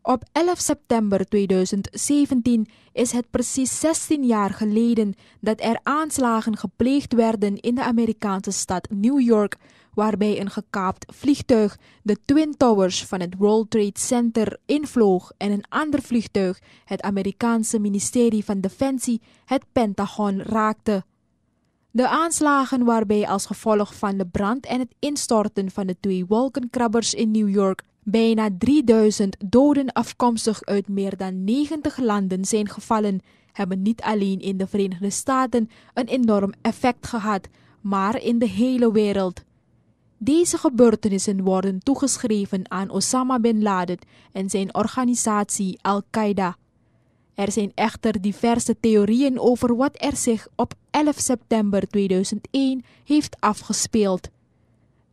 Op 11 september 2017 is het precies 16 jaar geleden dat er aanslagen gepleegd werden in de Amerikaanse stad New York, waarbij een gekaapt vliegtuig de Twin Towers van het World Trade Center invloog en een ander vliegtuig het Amerikaanse ministerie van Defensie, het Pentagon, raakte. De aanslagen waarbij als gevolg van de brand en het instorten van de 2 wolkenkrabbers in New York bijna 3000 doden afkomstig uit meer dan 90 landen zijn gevallen, hebben niet alleen in de Verenigde Staten een enorm effect gehad, maar in de hele wereld. Deze gebeurtenissen worden toegeschreven aan Osama bin Laden en zijn organisatie Al-Qaeda. Er zijn echter diverse theorieën over wat er zich op 11 september 2001 heeft afgespeeld.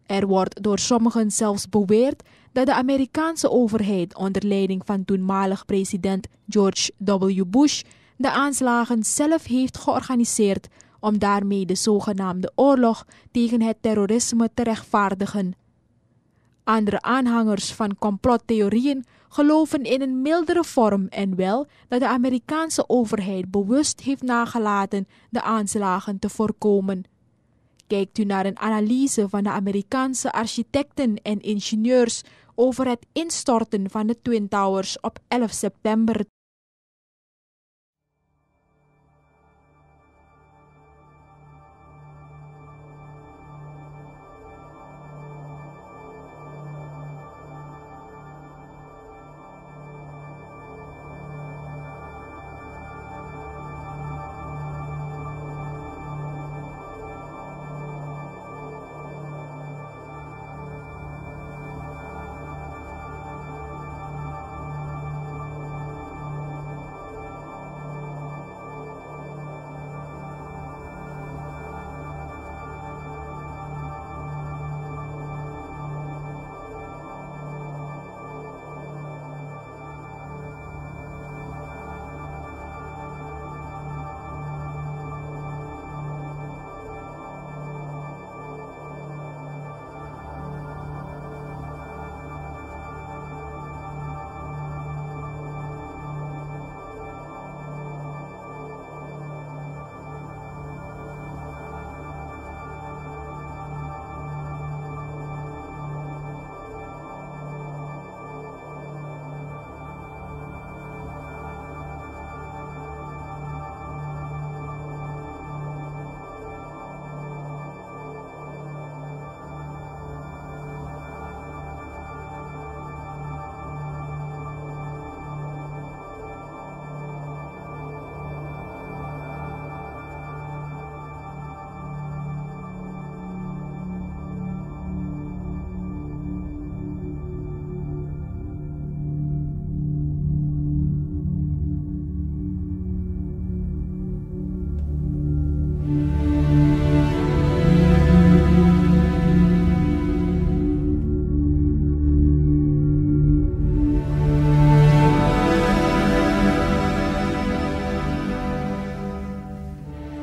Er wordt door sommigen zelfs beweerd dat de Amerikaanse overheid onder leiding van toenmalig president George W. Bush de aanslagen zelf heeft georganiseerd om daarmee de zogenaamde oorlog tegen het terrorisme te rechtvaardigen. Andere aanhangers van complottheorieën geloven in een mildere vorm en wel dat de Amerikaanse overheid bewust heeft nagelaten de aanslagen te voorkomen. Kijkt u naar een analyse van de Amerikaanse architecten en ingenieurs over het instorten van de Twin Towers op 11 september.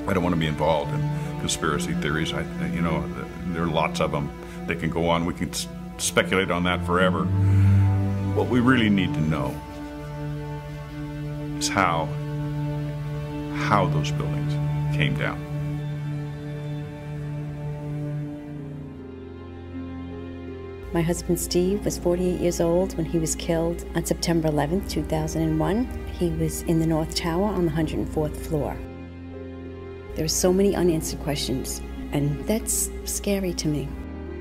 I don't want to be involved in conspiracy theories. There are lots of them. They can go on. We can speculate on that forever. What we really need to know is how those buildings came down. My husband Steve was 48 years old when he was killed on September 11th, 2001. He was in the North Tower on the 104th floor. There are so many unanswered questions, and that's scary to me.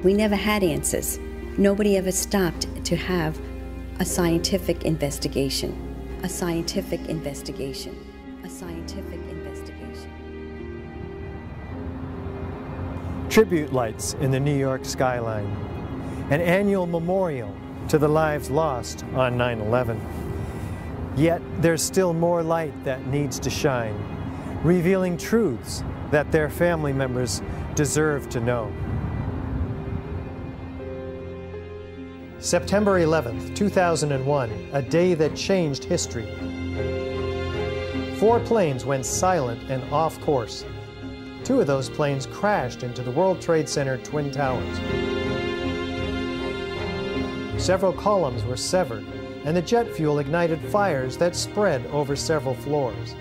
We never had answers. Nobody ever stopped to have a scientific investigation. A scientific investigation. A scientific investigation. Tribute lights in the New York skyline. An annual memorial to the lives lost on 9/11. Yet there's still more light that needs to shine, revealing truths that their family members deserve to know. September 11th, 2001, a day that changed history. 4 planes went silent and off course. 2 of those planes crashed into the World Trade Center Twin Towers. Several columns were severed, and the jet fuel ignited fires that spread over several floors.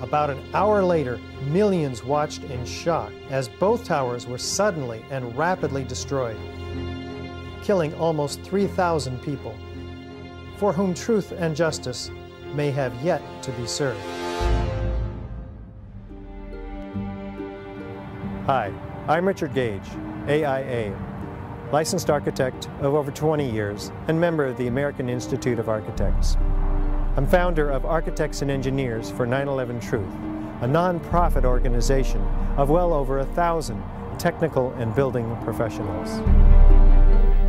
About an hour later, millions watched in shock as both towers were suddenly and rapidly destroyed, killing almost 3,000 people, for whom truth and justice may have yet to be served. Hi, I'm Richard Gage, AIA, licensed architect of over 20 years and member of the American Institute of Architects. I'm founder of Architects and Engineers for 9/11 Truth, a non-profit organization of well over 1,000 technical and building professionals.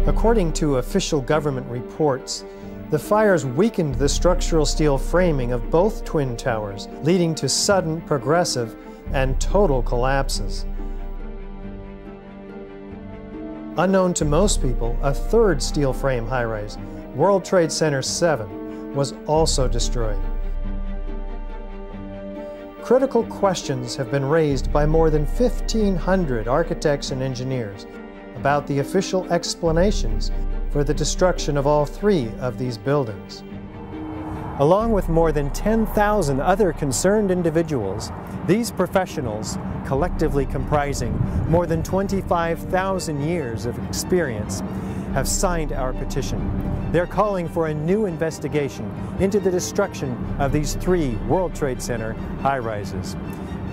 According to official government reports, the fires weakened the structural steel framing of both twin towers, leading to sudden, progressive, and total collapses. Unknown to most people, a third steel frame high-rise, World Trade Center 7, was also destroyed. Critical questions have been raised by more than 1,500 architects and engineers about the official explanations for the destruction of all three of these buildings. Along with more than 10,000 other concerned individuals, these professionals, collectively comprising more than 25,000 years of experience, have signed our petition. They're calling for a new investigation into the destruction of these three World Trade Center high-rises.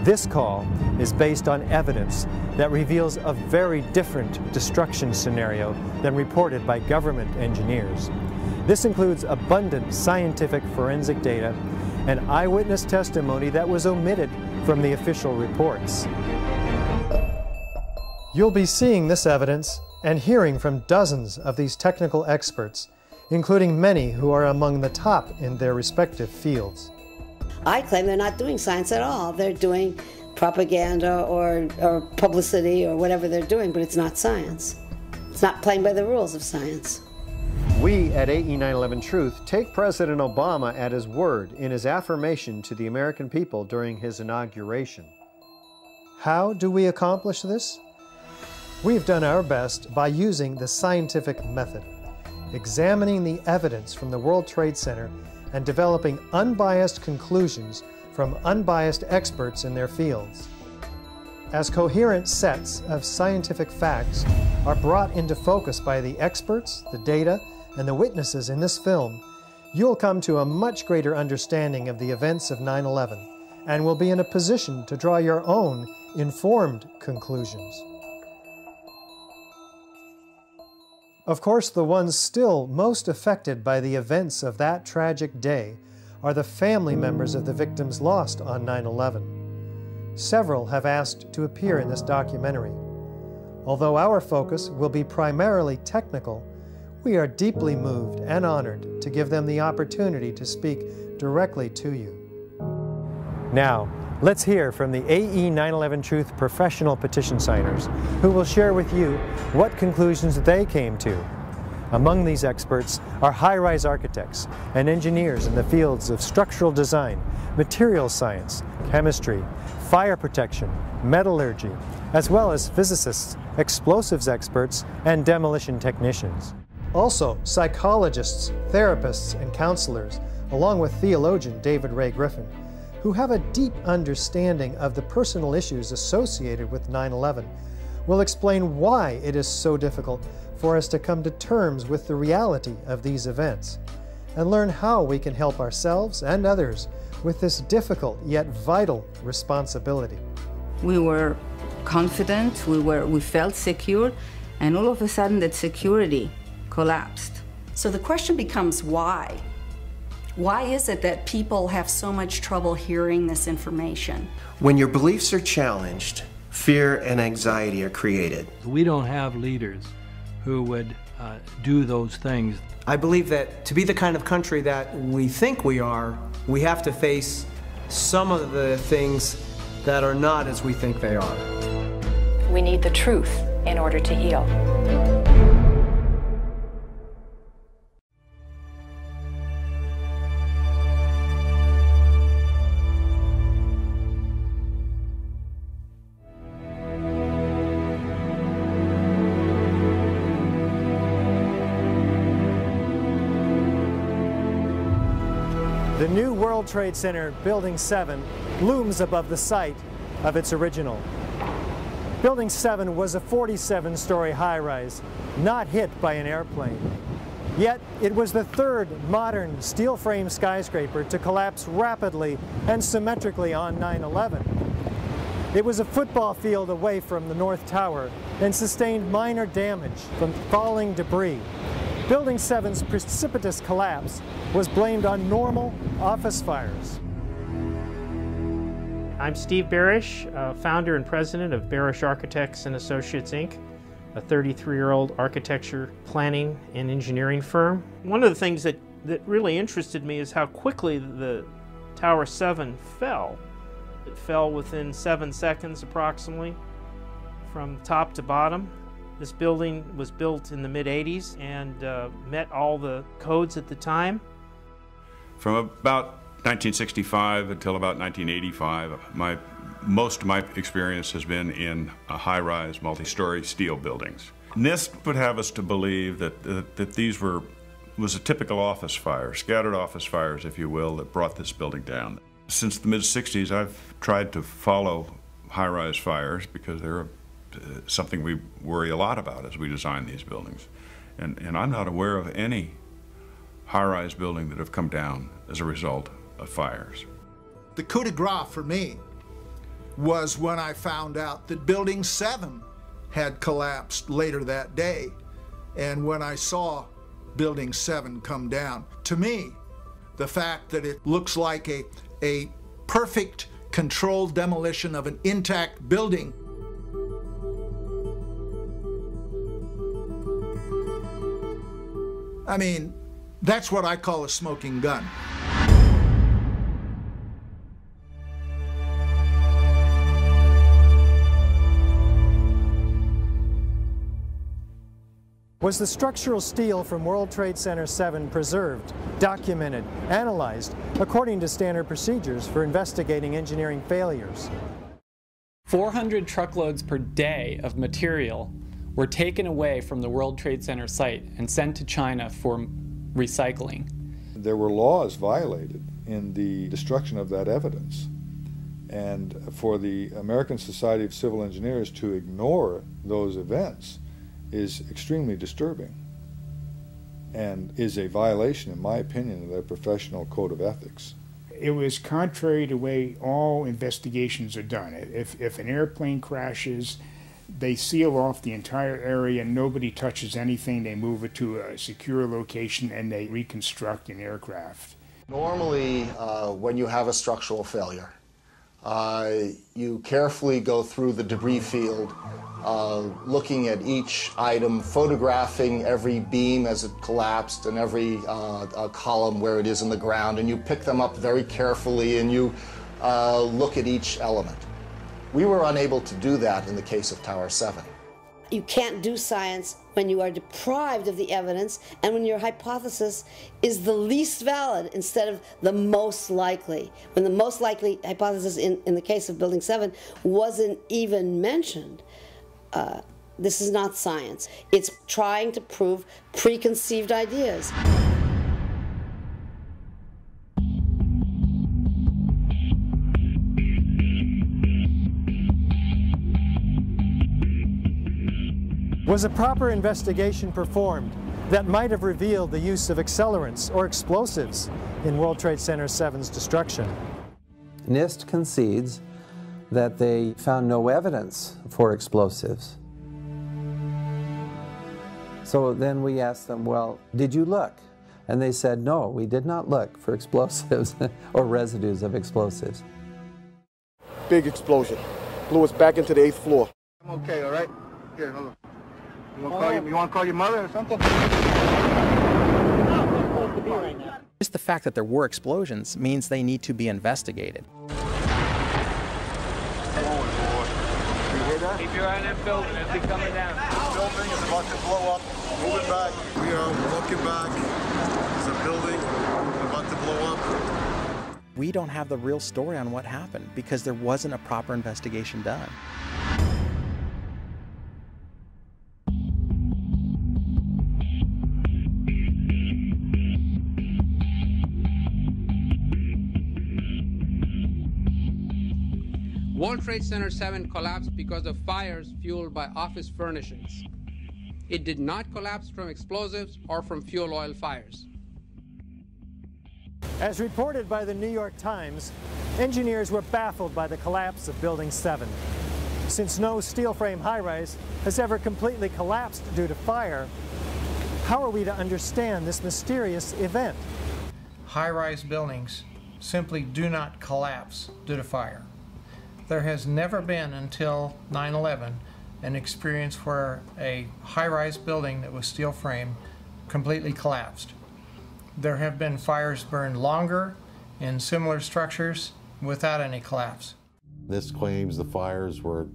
This call is based on evidence that reveals a very different destruction scenario than reported by government engineers. This includes abundant scientific forensic data and eyewitness testimony that was omitted from the official reports. You'll be seeing this evidence and hearing from dozens of these technical experts, including many who are among the top in their respective fields. I claim they're not doing science at all. They're doing propaganda or publicity or whatever they're doing, but it's not science. It's not playing by the rules of science. We at AE 9/11 Truth take President Obama at his word in his affirmation to the American people during his inauguration. How do we accomplish this? We've done our best by using the scientific method, examining the evidence from the World Trade Center and developing unbiased conclusions from unbiased experts in their fields. As coherent sets of scientific facts are brought into focus by the experts, the data, and the witnesses in this film, you'll come to a much greater understanding of the events of 9/11 and will be in a position to draw your own informed conclusions. Of course, the ones still most affected by the events of that tragic day are the family members of the victims lost on 9/11. Several have asked to appear in this documentary. Although our focus will be primarily technical, we are deeply moved and honored to give them the opportunity to speak directly to you. Now, let's hear from the AE 9/11 Truth professional petition signers, who will share with you what conclusions they came to. Among these experts are high-rise architects and engineers in the fields of structural design, material science, chemistry, fire protection, metallurgy, as well as physicists, explosives experts, and demolition technicians. Also, psychologists, therapists, and counselors, along with theologian David Ray Griffin, who have a deep understanding of the personal issues associated with 9/11, will explain why it is so difficult for us to come to terms with the reality of these events, and learn how we can help ourselves and others with this difficult yet vital responsibility. We were confident, we felt secure, and all of a sudden that security collapsed. So the question becomes why? Why is it that people have so much trouble hearing this information? When your beliefs are challenged, fear and anxiety are created. We don't have leaders who would do those things. I believe that to be the kind of country that we think we are, we have to face some of the things that are not as we think they are. We need the truth in order to heal. The new World Trade Center Building 7 looms above the site of its original. Building 7 was a 47-story high-rise, not hit by an airplane. Yet it was the third modern steel-frame skyscraper to collapse rapidly and symmetrically on 9/11. It was a football field away from the North Tower and sustained minor damage from falling debris. Building 7's precipitous collapse was blamed on normal office fires. I'm Steve Barish, founder and president of Barish Architects and Associates, Inc., a 33-year-old architecture, planning, and engineering firm. One of the things that really interested me is how quickly the Tower 7 fell. It fell within 7 seconds approximately from top to bottom. This building was built in the mid-'80s and met all the codes at the time. From about 1965 until about 1985, most of my experience has been in high-rise, multi-story steel buildings. NIST would have us to believe that these was a typical office fire, scattered office fires, if you will, that brought this building down. Since the mid-'60s, I've tried to follow high-rise fires because they're something we worry a lot about as we design these buildings. And I'm not aware of any high-rise building that have come down as a result of fires. The coup de grace for me was when I found out that Building 7 had collapsed later that day, and when I saw Building 7 come down. To me, the fact that it looks like a perfect controlled demolition of an intact building I mean, that's what I call a smoking gun. Was the structural steel from World Trade Center 7 preserved, documented, analyzed according to standard procedures for investigating engineering failures? 400 truckloads per day of material were taken away from the World Trade Center site and sent to China for recycling. There were laws violated in the destruction of that evidence. And for the American Society of Civil Engineers to ignore those events is extremely disturbing and is a violation, in my opinion, of their professional code of ethics. It was contrary to the way all investigations are done. If an airplane crashes, they seal off the entire area, nobody touches anything, they move it to a secure location, and they reconstruct an aircraft. Normally, when you have a structural failure, you carefully go through the debris field, looking at each item, photographing every beam as it collapsed and every column where it is in the ground, and you pick them up very carefully and you look at each element. We were unable to do that in the case of Tower 7. You can't do science when you are deprived of the evidence and when your hypothesis is the least valid instead of the most likely. When the most likely hypothesis in the case of Building 7 wasn't even mentioned. This is not science. It's trying to prove preconceived ideas. Was a proper investigation performed that might have revealed the use of accelerants or explosives in World Trade Center 7's destruction? NIST concedes that they found no evidence for explosives. So then we asked them, well, did you look? And they said, no, we did not look for explosives or residues of explosives. Big explosion. Blew us back into the 8th floor. I'm okay, all right? Here, hold on. You want to call your mother or something? Just the fact that there were explosions means they need to be investigated. Keep your eye on that building as they're coming down. This building is about to blow up. Moving back. We are looking back. There's a building about to blow up. We don't have the real story on what happened because there wasn't a proper investigation done. World Trade Center 7 collapsed because of fires fueled by office furnishings. It did not collapse from explosives or from fuel oil fires. As reported by the New York Times, engineers were baffled by the collapse of Building 7. Since no steel frame high-rise has ever completely collapsed due to fire, how are we to understand this mysterious event? High-rise buildings simply do not collapse due to fire. There has never been until 9/11 an experience where a high-rise building that was steel frame completely collapsed. There have been fires burned longer in similar structures without any collapse. This claims the fires were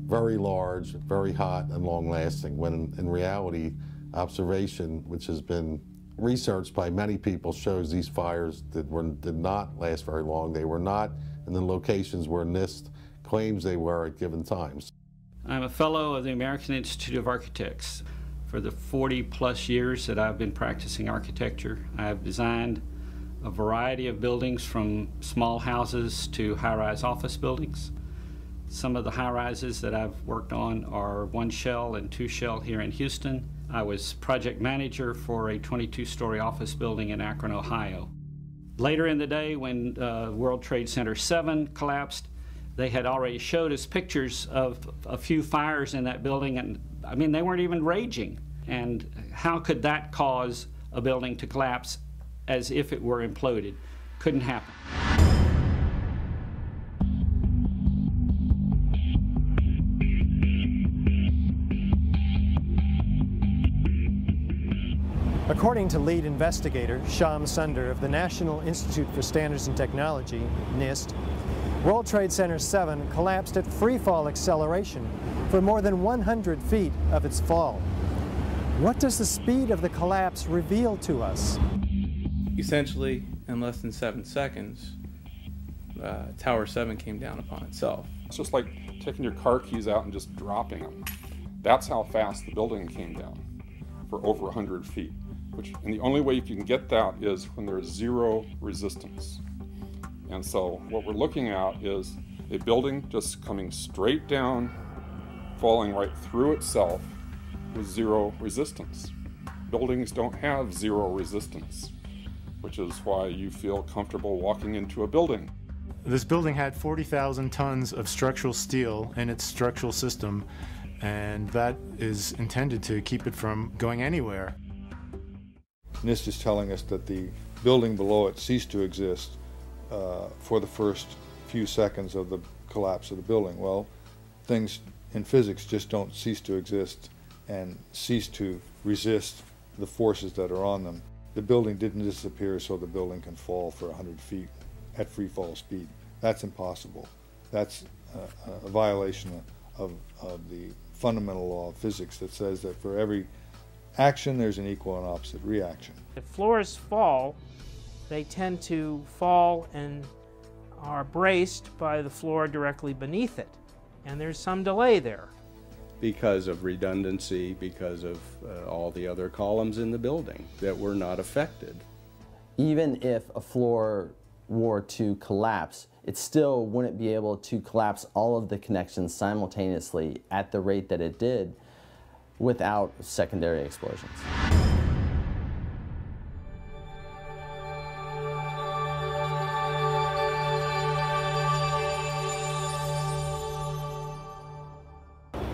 very large, very hot, and long-lasting, when in reality, observation, which has been researched by many people, shows these fires did not last very long. They were not in the locations where NIST claims they were at given times. I'm a fellow of the American Institute of Architects. For the 40-plus years that I've been practicing architecture, I have designed a variety of buildings from small houses to high-rise office buildings. Some of the high-rises that I've worked on are 1 shell and 2 shell here in Houston. I was project manager for a 22-story office building in Akron, Ohio. Later in the day, when World Trade Center 7 collapsed, they had already showed us pictures of a few fires in that building, and I mean, they weren't even raging. And how could that cause a building to collapse as if it were imploded? Couldn't happen. According to lead investigator Shyam Sunder of the National Institute for Standards and Technology, NIST, World Trade Center 7 collapsed at freefall acceleration for more than 100 feet of its fall. What does the speed of the collapse reveal to us? Essentially, in less than 7 seconds, Tower 7 came down upon itself. It's just like taking your car keys out and just dropping them. That's how fast the building came down, for over 100 feet. And the only way you can get that is when there's zero resistance. And so what we're looking at is a building just coming straight down, falling right through itself with zero resistance. Buildings don't have zero resistance, which is why you feel comfortable walking into a building. This building had 40,000 tons of structural steel in its structural system, and that is intended to keep it from going anywhere. NIST is telling us that the building below it ceased to exist for the first few seconds of the collapse of the building. Well, things in physics just don't cease to exist and cease to resist the forces that are on them. The building didn't disappear so the building can fall for 100 feet at free fall speed. That's impossible. That's a violation of the fundamental law of physics that says that for every action there's an equal and opposite reaction. If floors fall, they tend to fall and are braced by the floor directly beneath it. And there's some delay there. Because of redundancy, because of all the other columns in the building that were not affected. Even if a floor were to collapse, it still wouldn't be able to collapse all of the connections simultaneously at the rate that it did without secondary explosions.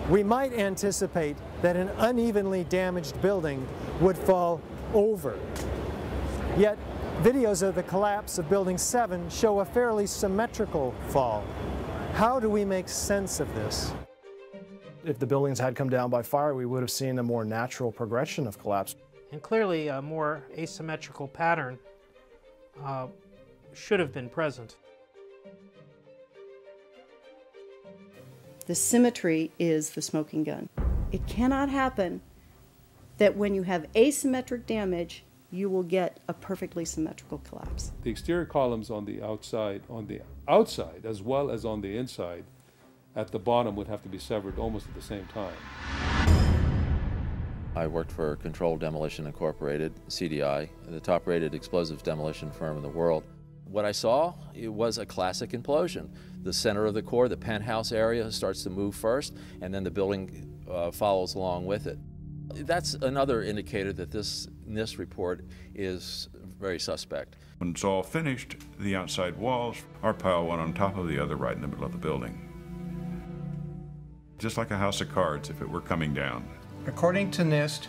We might anticipate that an unevenly damaged building would fall over. Yet, videos of the collapse of Building 7 show a fairly symmetrical fall. How do we make sense of this? If the buildings had come down by fire, we would have seen a more natural progression of collapse. And clearly a more asymmetrical pattern should have been present. The symmetry is the smoking gun. It cannot happen that when you have asymmetric damage, you will get a perfectly symmetrical collapse. The exterior columns on the outside as well as on the inside at the bottom would have to be severed almost at the same time. I worked for Controlled Demolition Incorporated, CDI, the top-rated explosives demolition firm in the world. what I saw, it was a classic implosion. The center of the core, the penthouse area, starts to move first, and then the building follows along with it. That's another indicator that this NIST report is very suspect. When it's all finished, the outside walls are piled one on top of the other right in the middle of the building. Just like a house of cards if it were coming down. According to NIST,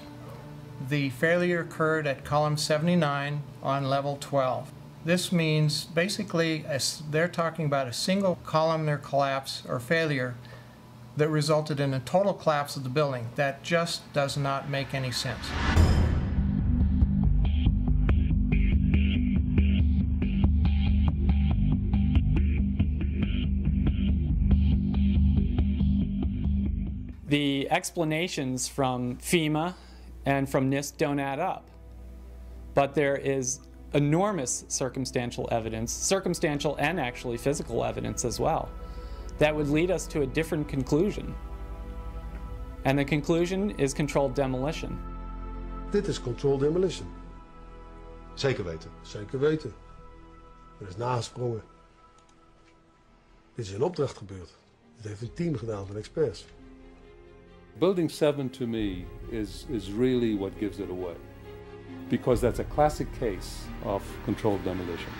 the failure occurred at column 79 on level 12. This means basically they're talking about a single columnar collapse or failure that resulted in a total collapse of the building. That just does not make any sense. The explanations from FEMA and from NIST don't add up. But there is enormous circumstantial evidence, circumstantial and actually physical evidence as well, that would lead us to a different conclusion. And the conclusion is controlled demolition. Dit is controlled demolition. Zeker weten. Zeker weten. Er is nagesprongen. Dit is in opdracht gebeurd. Dit heeft een team gedaan van experts. Building 7 to me is really what gives it away, because that's a classic case of controlled demolition.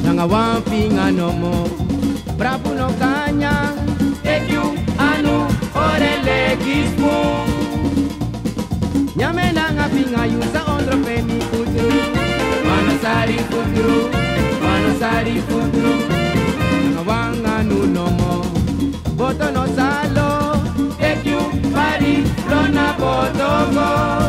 Nangawampinga nomo, bravo no kanya, edu anu orelegismo. Nyame nanga pinga yusa ondro pemi futuro, manasari futuro, manasari futuro. Nangawanga nunomo, boto no salo, edu pari lona botogo.